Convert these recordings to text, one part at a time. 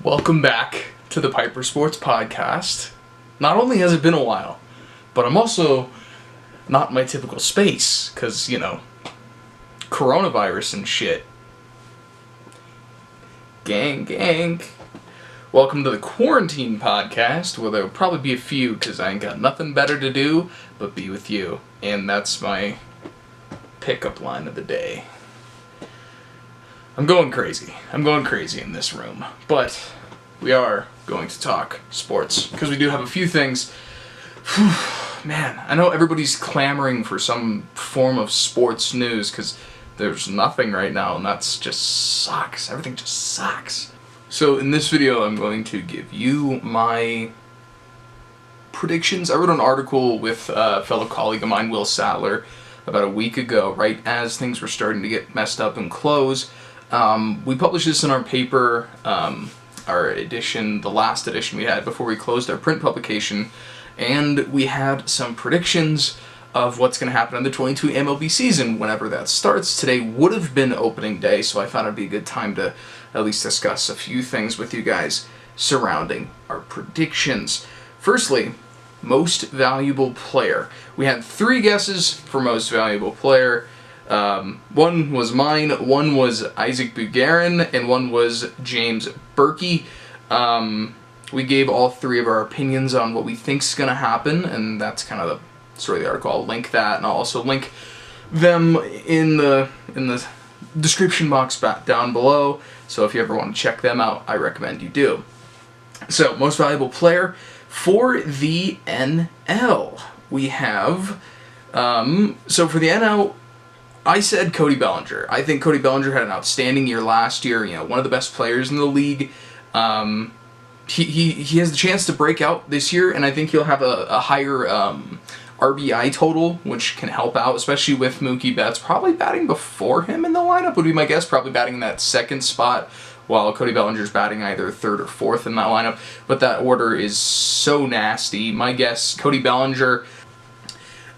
Welcome back to the Pieper Sports Podcast. Not only has it been a while, but I'm also not in my typical space, because, coronavirus and shit. Gang. Welcome to the Quarantine Podcast, where there'll probably be a few, because I ain't got nothing better to do but be with you. And that's my pickup line of the day. I'm going crazy in this room, but we are going to talk sports, because we do have a few things. Man, I know everybody's clamoring for some form of sports news, because there's nothing right now, and that's just sucks. Everything just sucks. So in this video, I'm going to give you my predictions. I wrote an article with a fellow colleague of mine, Will Satler, about a week ago, right as things were starting to get messed up and close. We published this in our paper, our edition, the last edition we had before we closed our print publication, and we had some predictions of what's going to happen in the 22 MLB season whenever that starts. Today would have been opening day, so I thought it'd be a good time to at least discuss a few things with you guys surrounding our predictions. Firstly, most valuable player. We had 3 guesses for most valuable player. One was mine, one was Isaac Bugarin, and one was James Burky. We gave all 3 of our opinions on what we think's gonna happen, and that's kind of the story of the article. I'll link that, and I'll also link them in the description box back down below. So if you ever want to check them out, I recommend you do. So, most valuable player for the NL, we have. So for the NL. I said Cody Bellinger. I think Cody Bellinger had an outstanding year last year. One of the best players in the league. He has the chance to break out this year, and I think he'll have a higher RBI total, which can help out, especially with Mookie Betts probably batting before him in the lineup, would be my guess. Probably batting in that second spot, while Cody Bellinger's batting either 3rd or 4th in that lineup. But that order is so nasty. My guess, Cody Bellinger.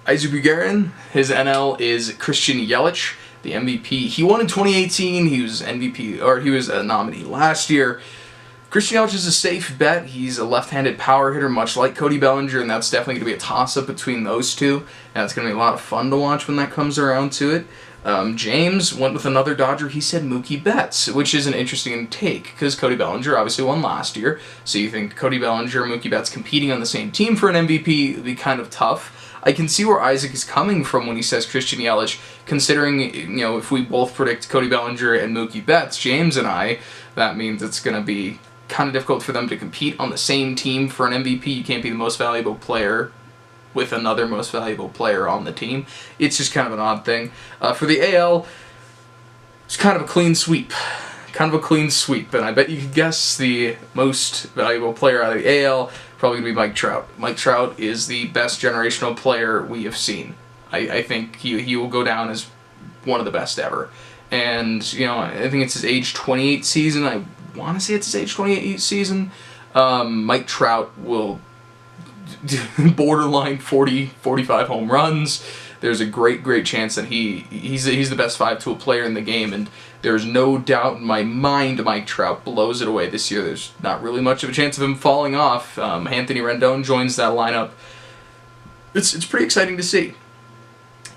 Isaac Bugarin, his NL is Christian Yelich, the MVP. He won in 2018. He was MVP, or he was a nominee last year. Christian Yelich is a safe bet. He's a left-handed power hitter, much like Cody Bellinger, and that's definitely going to be a toss-up between those two. And it's going to be a lot of fun to watch when that comes around to it. James went with another Dodger. He said Mookie Betts, which is an interesting take, because Cody Bellinger obviously won last year. So you think Cody Bellinger and Mookie Betts competing on the same team for an MVP would be kind of tough. I can see where Isaac is coming from when he says Christian Yelich, considering, if we both predict Cody Bellinger and Mookie Betts, James and I, that means it's going to be kind of difficult for them to compete on the same team for an MVP. You can't be the most valuable player with another most valuable player on the team. It's just kind of an odd thing. For the AL, it's kind of a clean sweep. And I bet you could guess the most valuable player out of the AL, probably going to be Mike Trout. Mike Trout is the best generational player we have seen. I think he will go down as one of the best ever. And, I think it's his age 28 season. I want to say it's his age 28 season. Mike Trout will borderline 40, 45 home runs. There's a great chance that he's the best 5-tool player in the game, and there's no doubt in my mind Mike Trout blows it away this year. There's not really much of a chance of him falling off. Anthony Rendon joins that lineup. It's pretty exciting to see.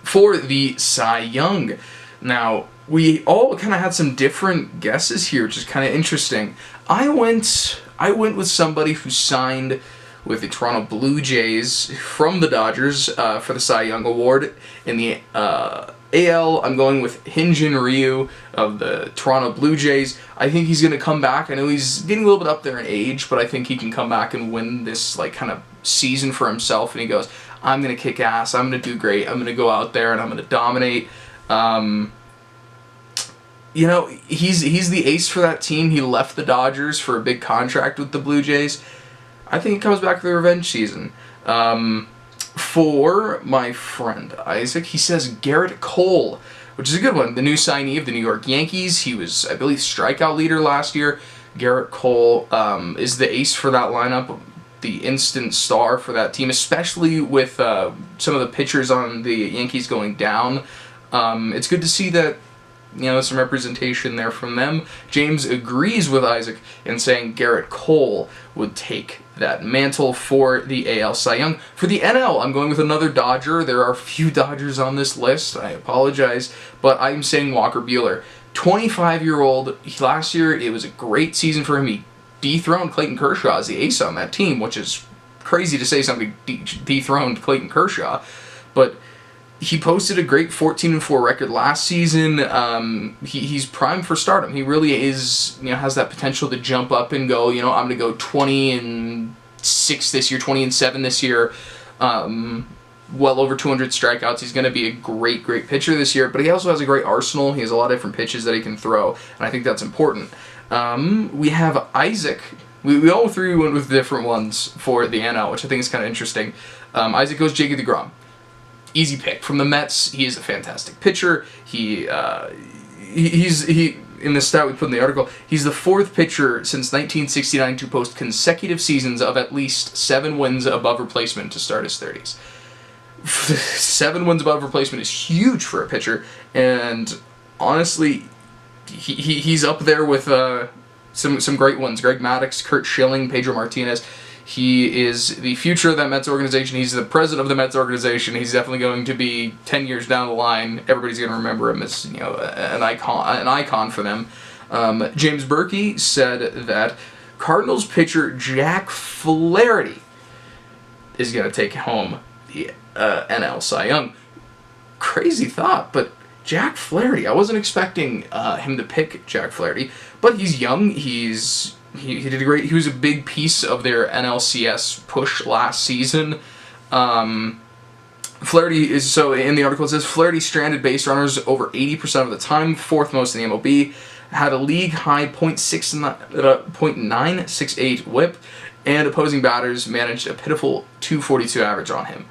For the Cy Young, now we all kind of had some different guesses here, which is kind of interesting. I went with somebody who signed with the Toronto Blue Jays from the Dodgers for the Cy Young Award. In the AL, I'm going with Hyun-Jin Ryu of the Toronto Blue Jays. I think he's going to come back. I know he's getting a little bit up there in age, but I think he can come back and win this kind of season for himself. And he goes, I'm going to kick ass. I'm going to do great. I'm going to go out there and I'm going to dominate. He's the ace for that team. He left the Dodgers for a big contract with the Blue Jays. I think he comes back for the revenge season. For my friend Isaac, he says Garrett Cole, which is a good one. The new signee of the New York Yankees. He was, I believe, strikeout leader last year. Garrett Cole is the ace for that lineup, the instant star for that team, especially with some of the pitchers on the Yankees going down. It's good to see that some representation there from them. James agrees with Isaac in saying Garrett Cole would take that mantle for the AL Cy Young. For the NL, I'm going with another Dodger. There are a few Dodgers on this list. I apologize, but I'm saying Walker Buehler. 25-year-old. Last year, it was a great season for him. He dethroned Clayton Kershaw as the ace on that team, which is crazy to say somebody dethroned Clayton Kershaw, but he posted a great 14-4 record last season. He's primed for stardom. He really is, has that potential to jump up and go, I'm going to go 20-6 this year, 20-7 this year. Well over 200 strikeouts. He's going to be a great pitcher this year, but he also has a great arsenal. He has a lot of different pitches that he can throw, and I think that's important. We have Isaac. We all three went with different ones for the NL, which I think is kind of interesting. Isaac goes Jacob deGrom. Easy pick. From the Mets, he is a fantastic pitcher. He's in the stat we put in the article, he's the fourth pitcher since 1969 to post consecutive seasons of at least 7 wins above replacement to start his 30s. 7 wins above replacement is huge for a pitcher, and honestly, he's up there with some great ones. Greg Maddux, Curt Schilling, Pedro Martinez. He is the future of that Mets organization. He's the president of the Mets organization. He's definitely going to be 10 years down the line. Everybody's going to remember him as an icon for them. James Burky said that Cardinals pitcher Jack Flaherty is going to take home the NL Cy Young. Crazy thought, but Jack Flaherty. I wasn't expecting him to pick Jack Flaherty, but he's young. He did great. He was a big piece of their NLCS push last season. Flaherty is, so in the article it says, Flaherty stranded base runners over 80% of the time, 4th most in the MLB, had a league-high .968 whip, and opposing batters managed a pitiful .242 average on him.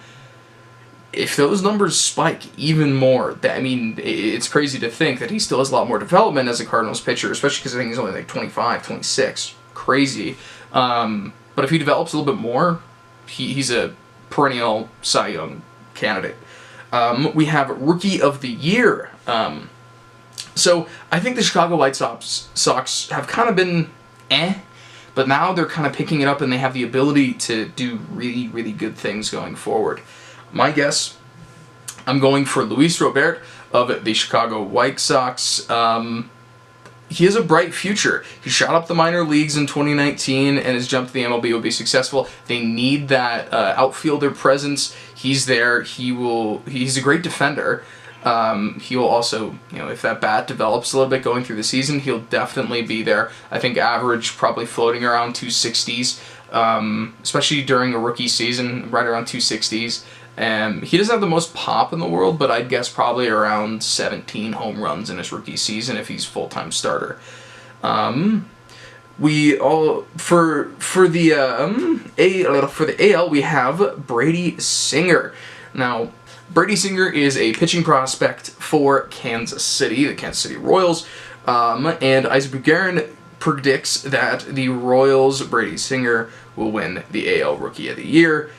If those numbers spike even more, it's crazy to think that he still has a lot more development as a Cardinals pitcher, especially because I think he's only like 25, 26. Crazy. But if he develops a little bit more, he's a perennial Cy Young candidate. We have Rookie of the Year. So I think the Chicago White Sox have kind of been but now they're kind of picking it up and they have the ability to do really, really good things going forward. My guess, I'm going for Luis Robert of the Chicago White Sox. He has a bright future. He shot up the minor leagues in 2019 and his jump to the MLB will be successful. They need that outfielder presence. He's there. He's a great defender. He will also, if that bat develops a little bit going through the season, he'll definitely be there. I think average probably floating around 260s, especially during a rookie season, right around 260s. He doesn't have the most pop in the world, but I'd guess probably around 17 home runs in his rookie season if he's full-time starter. For the AL we have Brady Singer. Now, Brady Singer is a pitching prospect for Kansas City, the Kansas City Royals, and Isaac Bugarin predicts that the Royals' Brady Singer will win the AL Rookie of the Year.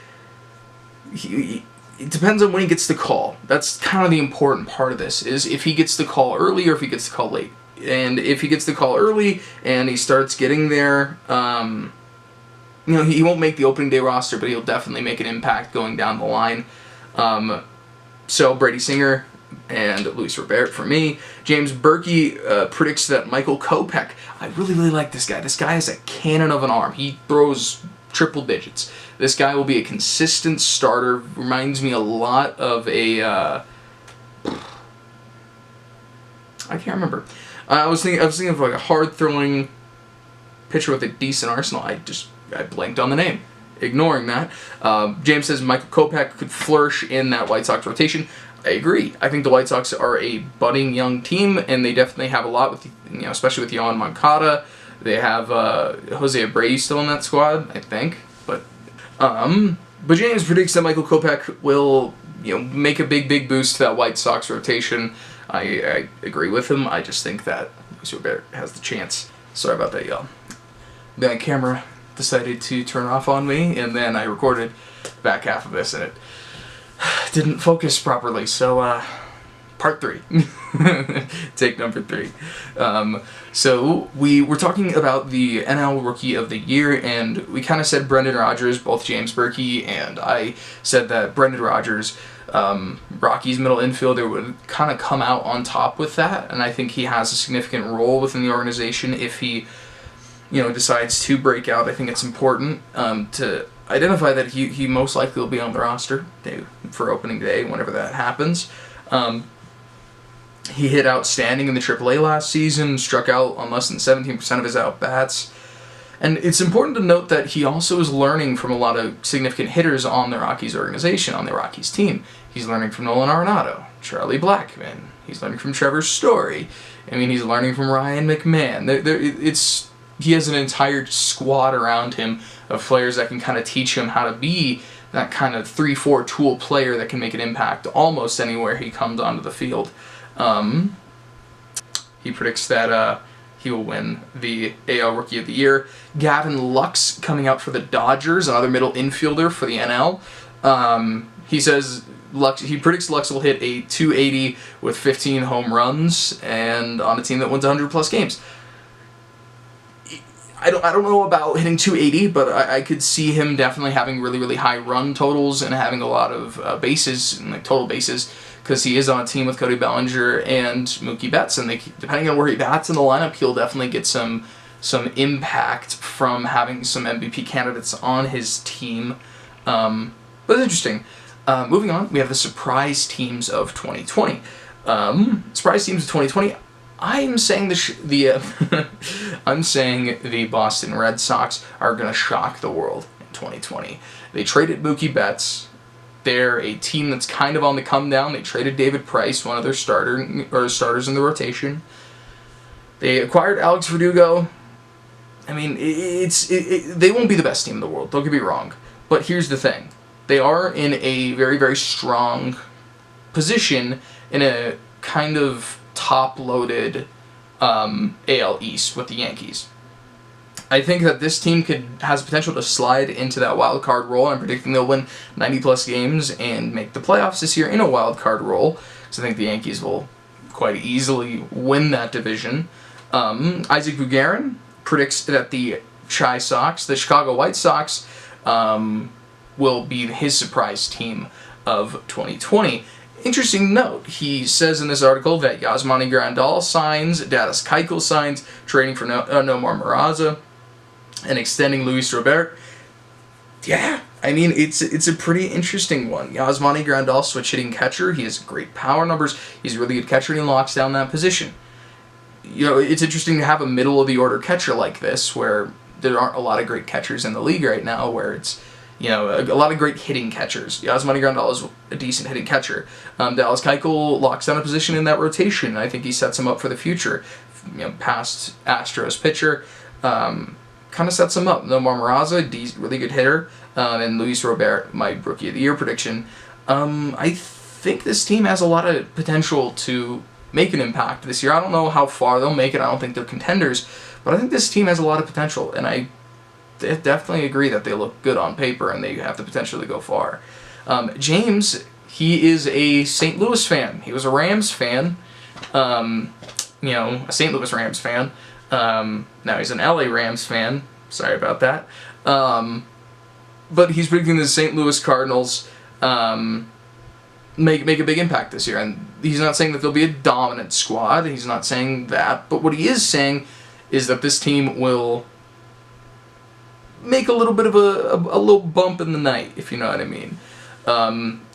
It depends on when he gets the call. That's kind of the important part of this, is if he gets the call early or if he gets the call late. And if he gets the call early and he starts getting there, he won't make the opening day roster, but he'll definitely make an impact going down the line. So Brady Singer and Luis Robert for me. James Burky predicts that Michael Kopech. I really, really like this guy. This guy has a cannon of an arm. He throws triple digits. This guy will be a consistent starter. Reminds me a lot of a I can't remember. I was thinking of like a hard throwing pitcher with a decent arsenal. I blanked on the name. Ignoring that, James says Michael Kopech could flourish in that White Sox rotation. I agree. I think the White Sox are a budding young team, and they definitely have a lot with, especially with Yohan Moncada. They have Jose Abreu still in that squad, I think. But James predicts that Michael Kopech will, make a big boost to that White Sox rotation. I agree with him. I just think that Luis Robert has the chance. Sorry about that, y'all. The camera decided to turn off on me, and then I recorded the back half of this, and it didn't focus properly. So part 3. Take number 3. So we were talking about the NL Rookie of the Year, and we kind of said Brendan Rodgers, both James Burky, and I said that Brendan Rodgers, Rockies middle infielder, would kind of come out on top with that, and I think he has a significant role within the organization if he, decides to break out. I think it's important to identify that he most likely will be on the roster for opening day, whenever that happens. He hit outstanding in the AAA last season, struck out on less than 17% of his at-bats. And it's important to note that he also is learning from a lot of significant hitters on the Rockies organization, on the Rockies team. He's learning from Nolan Arenado, Charlie Blackmon. He's learning from Trevor Story. He's learning from Ryan McMahon. He has an entire squad around him of players that can kind of teach him how to be that kind of 3-4 tool player that can make an impact almost anywhere he comes onto the field. He predicts that he will win the AL Rookie of the Year. Gavin Lux coming out for the Dodgers, another middle infielder for the NL. He predicts Lux will hit a 280 with 15 home runs and on a team that wins 100+ games. I don't know about hitting 280, but I could see him definitely having really, really high run totals and having a lot of bases, total bases, because he is on a team with Cody Bellinger and Mookie Betts, and depending on where he bats in the lineup, he'll definitely get some impact from having some MVP candidates on his team. But it's interesting. Moving on, we have the surprise teams of 2020. Surprise teams of 2020. I'm saying I'm saying the Boston Red Sox are going to shock the world in 2020. They traded Mookie Betts. They're a team that's kind of on the come down. They traded David Price, one of their starters in the rotation. They acquired Alex Verdugo. They won't be the best team in the world. Don't get me wrong. But here's the thing. They are in a very, very strong position in a kind of top-loaded AL East with the Yankees. I think that this team has potential to slide into that wild card role. I'm predicting they'll win 90+ games and make the playoffs this year in a wild card role. So I think the Yankees will quite easily win that division. Isaac Bugarin predicts that the Chicago White Sox, will be his surprise team of 2020. Interesting note, he says in this article that Yasmani Grandal signs, Dallas Keuchel signs, trading for Nomar Mazara, and extending Luis Robert. Yeah, it's a pretty interesting one. Yasmani Grandal, switch-hitting catcher. He has great power numbers. He's a really good catcher, and he locks down that position. It's interesting to have a middle-of-the-order catcher like this, where there aren't a lot of great catchers in the league right now, where it's a lot of great hitting catchers. Yasmani Grandal is a decent hitting catcher. Dallas Keuchel locks down a position in that rotation, and I think he sets him up for the future. Past Astros pitcher, kind of sets him up. Nomar Mazara, really good hitter, and Luis Robert, my Rookie of the Year prediction. I think this team has a lot of potential to make an impact this year. I don't know how far they'll make it. I don't think they're contenders, but I think this team has a lot of potential, and I definitely agree that they look good on paper and they have the potential to go far. James, he is a St. Louis fan. He was a Rams fan, a St. Louis Rams fan. Now he's an LA Rams fan. Sorry about that. But he's predicting the St. Louis Cardinals make a big impact this year. And he's not saying that they'll be a dominant squad. He's not saying that. But what he is saying is that this team will make a little bit of a little bump in the night, if you know what I mean.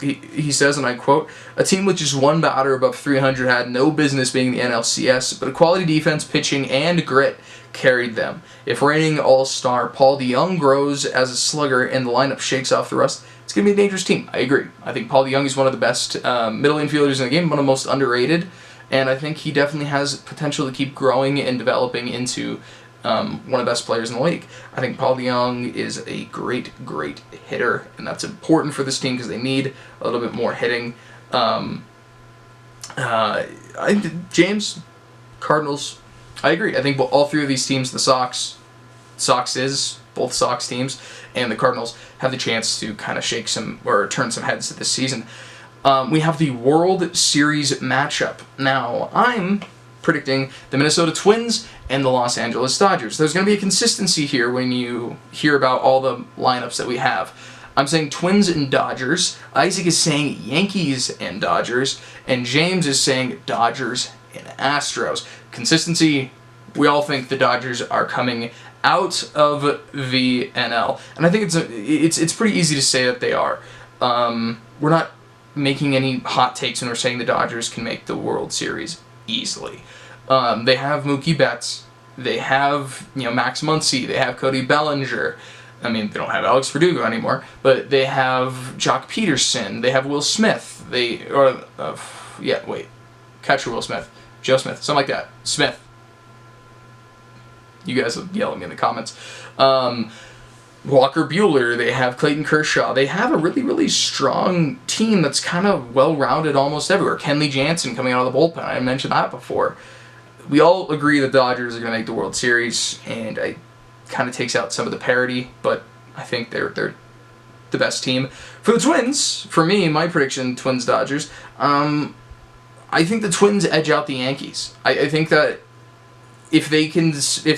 He says, and I quote, "A team with just one batter above 300 had no business being the NLCS, but a quality defense, pitching, and grit carried them. If reigning all-star Paul DeJong grows as a slugger and the lineup shakes off the rust, it's going to be a dangerous team." I agree. I think Paul DeJong is one of the best middle infielders in the game, one of the most underrated, and I think he definitely has potential to keep growing and developing into one of the best players in the league. I think Paul DeJong is a great, great hitter, and that's important for this team because they need a little bit more hitting. James, Cardinals, I agree. I think all three of these teams, the both Sox teams, and the Cardinals have the chance to kind of shake some or turn some heads this season. We have the World Series matchup. Now, I'm predicting the Minnesota Twins and the Los Angeles Dodgers. There's going to be a consistency here when you hear about all the lineups that we have. I'm saying Twins and Dodgers. Isaac is saying Yankees and Dodgers. And James is saying Dodgers and Astros. Consistency, we all think the Dodgers are coming out of the NL. And I think it's pretty easy to say that they are. We're not making any hot takes when we're saying the Dodgers can make the World Series easily. They have Mookie Betts. They have Max Muncy. They have Cody Bellinger. I mean, they don't have Alex Verdugo anymore, but they have Jock Peterson. They have Will Smith. Catcher Will Smith. Joe Smith. Something like that. Smith. You guys will yell at me in the comments. Walker Buehler. They have Clayton Kershaw. They have a really, really strong team that's kind of well-rounded almost everywhere. Kenley Jansen coming out of the bullpen. I mentioned that before. We all agree the Dodgers are going to make the World Series, and it kind of takes out some of the parity, but I think they're the best team. For the Twins, for me, my prediction, Twins-Dodgers, I think the Twins edge out the Yankees. I think that if the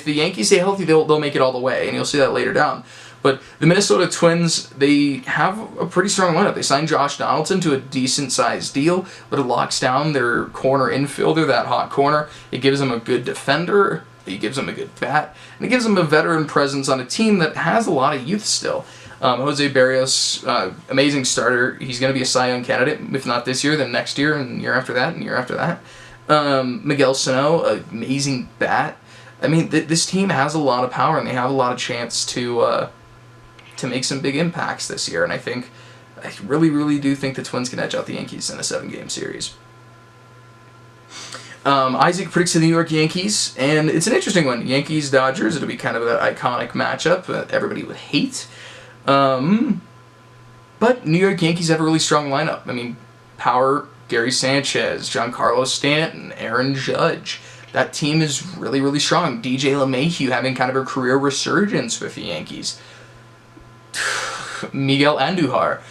Yankees stay healthy, they'll make it all the way, and you'll see that later down. But the Minnesota Twins, they have a pretty strong lineup. They signed Josh Donaldson to a decent-sized deal, but it locks down their corner infielder, that hot corner. It gives them a good defender. It gives them a good bat. And it gives them a veteran presence on a team that has a lot of youth still. Jose Barrios, amazing starter. He's going to be a Cy Young candidate. If not this year, then next year, and year after that, and year after that. Miguel Sano, amazing bat. I mean, this team has a lot of power, and they have a lot of chance to make some big impacts this year. And I really, really do think the Twins can edge out the Yankees in a 7-game series. Isaac predicts the New York Yankees, and it's an interesting one. Yankees-Dodgers, it'll be kind of an iconic matchup that everybody would hate. But New York Yankees have a really strong lineup. I mean, power, Gary Sanchez, Giancarlo Stanton, Aaron Judge. That team is really, really strong. DJ LeMahieu having kind of a career resurgence with the Yankees. Miguel Andujar.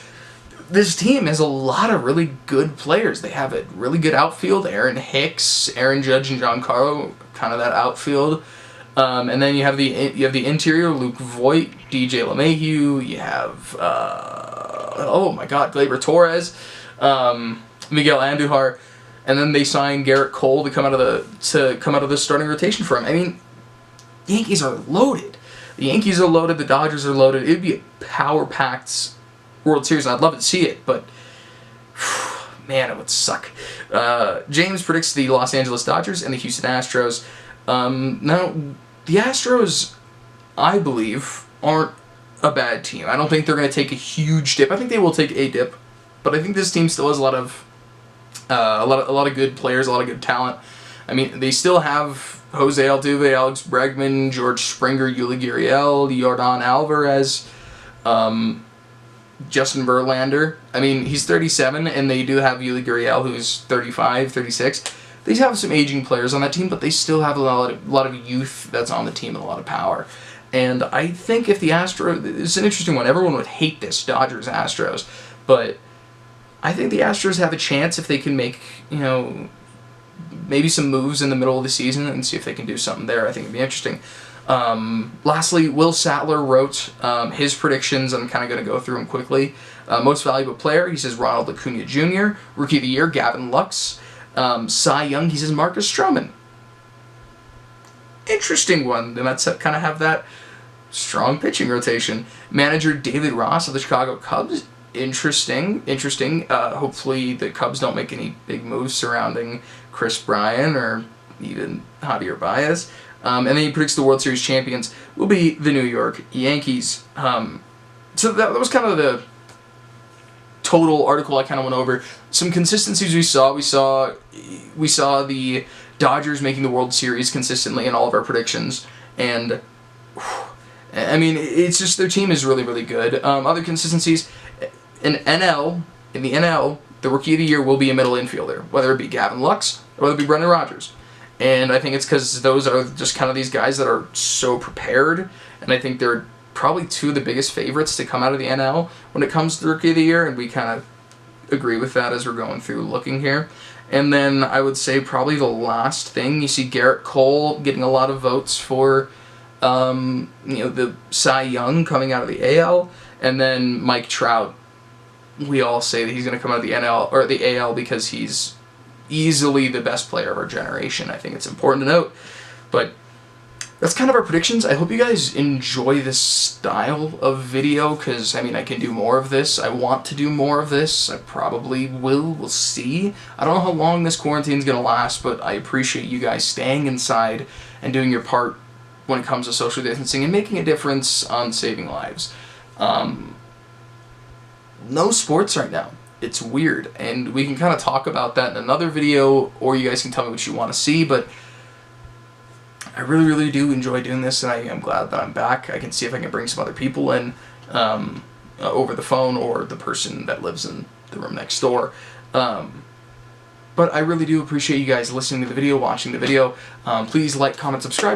This team has a lot of really good players. They have a really good outfield. Aaron Hicks, Aaron Judge, and Giancarlo, kind of that outfield. And then you have the interior, Luke Voit, DJ LeMahieu. You have Gleyber Torres, Miguel Andujar, and then they signed Garrett Cole to come out of the starting rotation for him. I mean, the Yankees are loaded. The Yankees are loaded. The Dodgers are loaded. It would be a power-packed World Series. I'd love to see it, but man, it would suck. James predicts the Los Angeles Dodgers and the Houston Astros. Now, the Astros, I believe, aren't a bad team. I don't think they're going to take a huge dip. I think they will take a dip, but I think this team still has a lot of good players, a lot of good talent. I mean, they still have Jose Altuve, Alex Bregman, George Springer, Yuli Gurriel, Yordan Alvarez, Justin Verlander. I mean, he's 37, and they do have Yuli Gurriel, who's 35, 36. They have some aging players on that team, but they still have a lot of youth that's on the team and a lot of power. And I think if the Astros... It's an interesting one. Everyone would hate this, Dodgers-Astros. But I think the Astros have a chance if they can make, maybe some moves in the middle of the season and see if they can do something there. I think it'd be interesting. Lastly, Will Satler wrote his predictions. I'm kind of going to go through them quickly. Most valuable player, he says Ronald Acuna Jr. Rookie of the Year, Gavin Lux. Cy Young, he says Marcus Stroman. Interesting one. The Mets kind of have that strong pitching rotation. Manager David Ross of the Chicago Cubs. Interesting. Hopefully the Cubs don't make any big moves surrounding Chris Bryant or even Javier Baez. And then he predicts the World Series champions will be the New York Yankees. So that was kind of the total article I kind of went over. Some consistencies we saw the Dodgers making the World Series consistently in all of our predictions. And, I mean, it's just their team is really, really good. Other consistencies, in the NL, the Rookie of the Year will be a middle infielder, whether it be Gavin Lux or whether it be Brendan Rodgers. And I think it's because those are just kind of these guys that are so prepared, and I think they're probably two of the biggest favorites to come out of the NL when it comes to the Rookie of the Year, and we kind of agree with that as we're going through looking here. And then I would say probably the last thing, you see Garrett Cole getting a lot of votes for, the Cy Young coming out of the AL, and then Mike Trout. We all say that he's going to come out of the NL or the AL because he's easily the best player of our generation. I think it's important to note. But that's kind of our predictions. I hope you guys enjoy this style of video, because, I mean, I can do more of this. I want to do more of this. I probably will. We'll see. I don't know how long this quarantine's going to last, but I appreciate you guys staying inside and doing your part when it comes to social distancing and making a difference on saving lives. No sports right now. It's weird, and we can kind of talk about that in another video, or you guys can tell me what you want to see, but I really, really do enjoy doing this, and I'm glad that I'm back. I can see if I can bring some other people in over the phone, or the person that lives in the room next door. But I really do appreciate you guys listening to the video, watching the video. Please like, comment, subscribe.